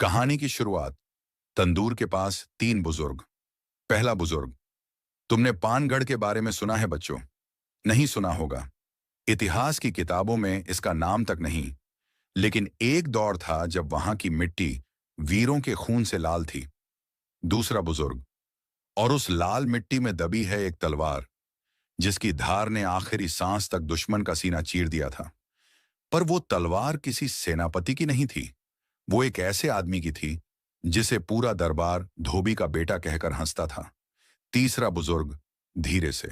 कहानी की शुरुआत। तंदूर के पास तीन बुजुर्ग। पहला बुजुर्ग। तुमने पानगढ़ के बारे में सुना है बच्चों? नहीं सुना होगा। इतिहास की किताबों में इसका नाम तक नहीं। लेकिन एक दौर था जब वहां की मिट्टी वीरों के खून से लाल थी। दूसरा बुजुर्ग। और उस लाल मिट्टी में दबी है एक तलवार, जिसकी धार ने आखिरी सांस तक दुश्मन का सीना चीर दिया था। पर वो तलवार किसी सेनापति की नहीं थी। वो एक ऐसे आदमी की थी जिसे पूरा दरबार धोबी का बेटा कहकर हंसता था। तीसरा बुजुर्ग। धीरे से।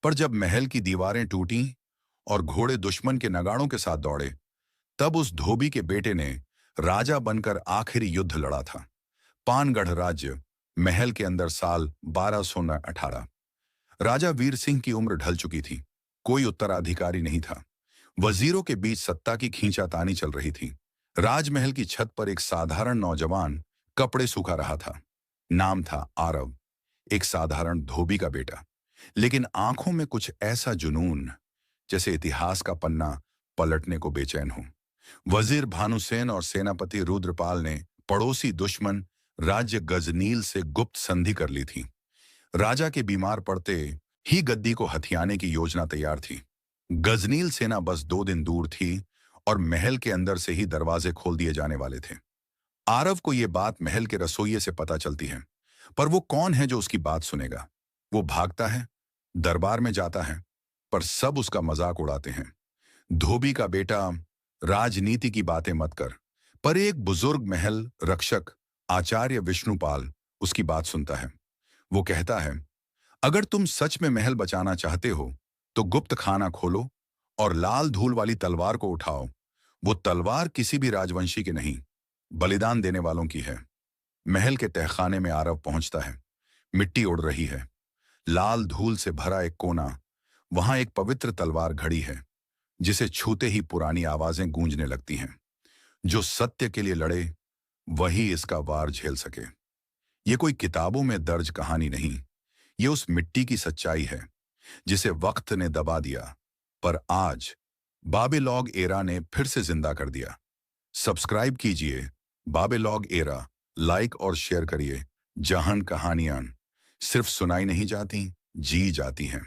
पर जब महल की दीवारें टूटी और घोड़े दुश्मन के नगाड़ों के साथ दौड़े, तब उस धोबी के बेटे ने राजा बनकर आखिरी युद्ध लड़ा था। पानगढ़ राज्य, महल के अंदर, साल 1218। राजा वीर सिंह की उम्र ढल चुकी थी। कोई उत्तराधिकारी नहीं था। वजीरों के बीच सत्ता की खींचातानी चल रही थी। राजमहल की छत पर एक साधारण नौजवान कपड़े सूखा रहा था। नाम था आरव। एक साधारण धोबी का बेटा, लेकिन आंखों में कुछ ऐसा जुनून जैसे इतिहास का पन्ना पलटने को बेचैन हो। वजीर भानुसेन और सेनापति रुद्रपाल ने पड़ोसी दुश्मन राज्य गजनील से गुप्त संधि कर ली थी। राजा के बीमार पड़ते ही गद्दी को हथियाने की योजना तैयार थी। गजनील सेना बस 2 दिन दूर थी और महल के अंदर से ही दरवाजे खोल दिए जाने वाले थे। आरव को यह बात महल के रसोइये से पता चलती है, पर वो कौन है जो उसकी बात सुनेगा। वो भागता है, दरबार में जाता है, पर सब उसका मजाक उड़ाते हैं। धोबी का बेटा, राजनीति की बातें मत कर। पर एक बुजुर्ग महल रक्षक, आचार्य विष्णुपाल, उसकी बात सुनता है। वो कहता है, अगर तुम सच में महल बचाना चाहते हो तो गुप्त खाना खोलो और लाल धूल वाली तलवार को उठाओ। वो तलवार किसी भी राजवंशी की नहीं, बलिदान देने वालों की है। महल के तहखाने में आरव पहुंचता है। मिट्टी उड़ रही है। लाल धूल से भरा एक कोना, वहां एक पवित्र तलवार घड़ी है, जिसे छूते ही पुरानी आवाजें गूंजने लगती हैं। जो सत्य के लिए लड़े, वही इसका वार झेल सके। ये कोई किताबों में दर्ज कहानी नहीं, ये उस मिट्टी की सच्चाई है जिसे वक्त ने दबा दिया, पर आज बाबेलॉग एरा ने फिर से जिंदा कर दिया। सब्सक्राइब कीजिए बाबेलॉग एरा, लाइक और शेयर करिए। जहां कहानियां सिर्फ सुनाई नहीं जाती, जी जाती हैं।